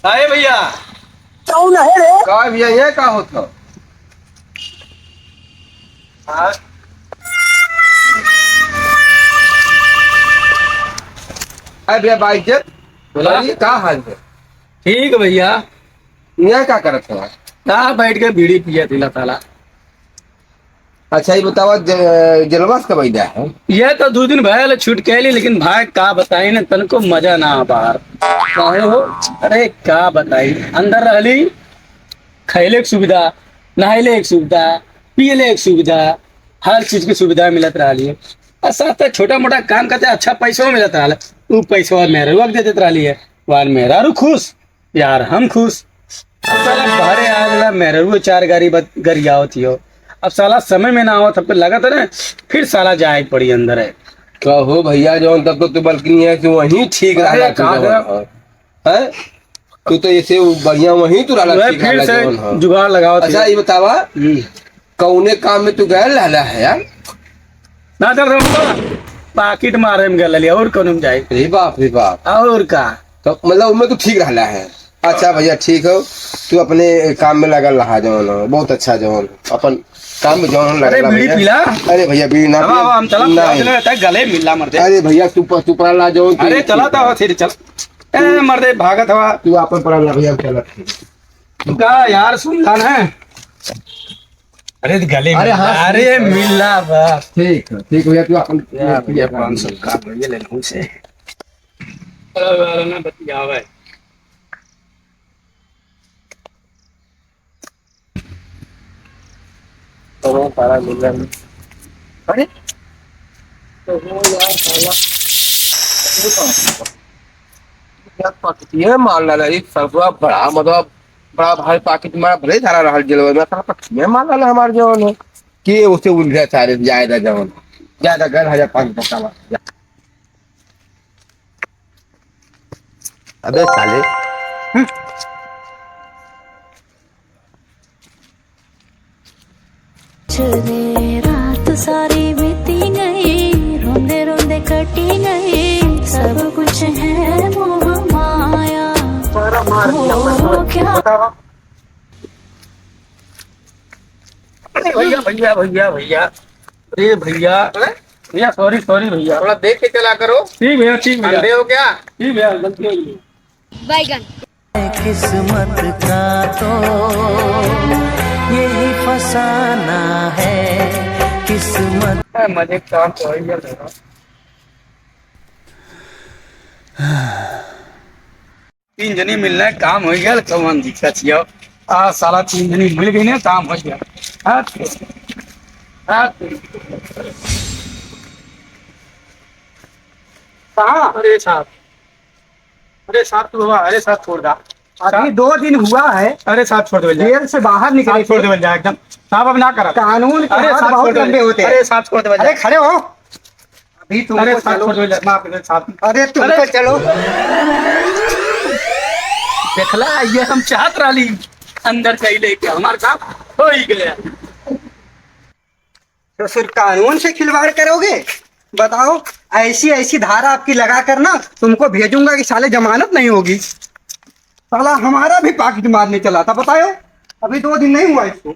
आए भैया। कौन है रे? का भैया ये का होता? हाँ, अरे भैया बाइज्जत बोला। बोलिए का हाल है? ठीक है भैया। ये क्या करत है? कहा बैठ के बीड़ी पिया थी ताला। अच्छा ये बताओ जलवास कब आइदा है? ये तो 2 दिन भयल छूट के ली, लेकिन भाई का बताई ना, तनको मजा ना आ बाहर काहे हो। अरे का बताई, अंदर रहली खैले की सुविधा, नहाइले एक सुविधा, पियले एक सुविधा, हर चीज की सुविधा मिलत रही है। और साथ छोटा मोटा काम करते अच्छा पैसों मिलत रहा। तू पैसा मेहरारू दे देते रही है, वार मेहरारू खुश, यार हम खुश। अब साला बाहरे आ गया मेहरारू 4 गाड़ी गरियावत हो। अब साला समय में ना हो तब तो लगा था ना, फिर साला जाए पड़ी अंदर है। कहो भैया जो तब तो तू बल्कि है कि वहीं ठीक अरे रहा कहाँ गया? है तू तो ऐसे बढ़िया वहीं तू रहा वह ठीक फिर रहा से जवन ह। जुगाड़ लगाओ। अच्छा ये बतावा कौने काम में तू गया रहला है यार? ना कर पाकिट मारे में गल और कौन में जाए। रे बाप रे बाप। और का तो मतलब उनमें तू ठीक रहला है। अच्छा भैया ठीक हो, तू अपने काम में लगल रहा जवन हो, बहुत अच्छा जवन अपन काम में जवन अरे लगल बीड़ी पीला। अरे भैया बीड़ी ना अब हम चला नहीं। चला गले मिला मरदे। अरे भैया तू पड़ा जवन अरे चला था फिर चल। ए मरदे भागत हवा तू अपन पड़ा भैया चल। तू का यार सुन ला ना। अरे गले अरे हाँ, अरे मिला बस ठीक भैया तू अपन यार भैया 500 का ये ले लूं से। अरे ना बतियावे तो सारा मिल रहा है। अरे तो वो यार साला ये माल ला रही सबका बड़ा मतलब बड़ा भारी पाकिट में भले सारा रहल जलवा में सारा पक्षी माल ला हमार जवन है कि उसे उलझा सारे ज्यादा जवन ज्यादा घर 1500 का बा। अबे साले चले रात सारी बीती गई, रोंदे रोंदे कटी गई, सब कुछ है मोह माया। हो क्या अरे भैया भैया भैया भैया। अरे भैया भैया सॉरी सॉरी भैया। थोड़ा देख के चला करो। ठीक भैया ठीक भैया। अंधे हो क्या? ठीक भैया गलती हो गई। बैगन किस्मत का तो यही फसाना है किस्मत। मजे का काम तो हो गया मेरा। 3 जनी मिलना है, काम हो गया। कौन दिक्कत छियो आ साला 3 जनी मिल गई ना, काम हो गया। हाँ कहाँ? अरे साहब, अरे साहब तू बाबा, अरे साहब छोड़ दा। अभी 2 दिन हुआ है, अरे साहब छोड़ दे जेल से बाहर निकले छोड़ दे जा एकदम। साहब अब ना करा। कानून के अरे हाथ साहब बहुत छोड़ लंबे होते दे। हैं। अरे साहब छोड़ दे अरे खड़े हो, अभी तुमको अरे साहब चलो। छोड़ दे माफ कर साहब। अरे तुम अरे तो चलो। देखला ये हम चाहत रही अंदर कहीं लेके, हमारे काम हो ही गया। तो फिर कानून से खिलवाड़ करोगे? बताओ, ऐसी ऐसी धारा आपकी लगा कर ना तुमको भेजूंगा कि साले जमानत नहीं होगी। साला हमारा भी पाकिट मारने चला था, बताओ। अभी 2 दिन नहीं हुआ इसको।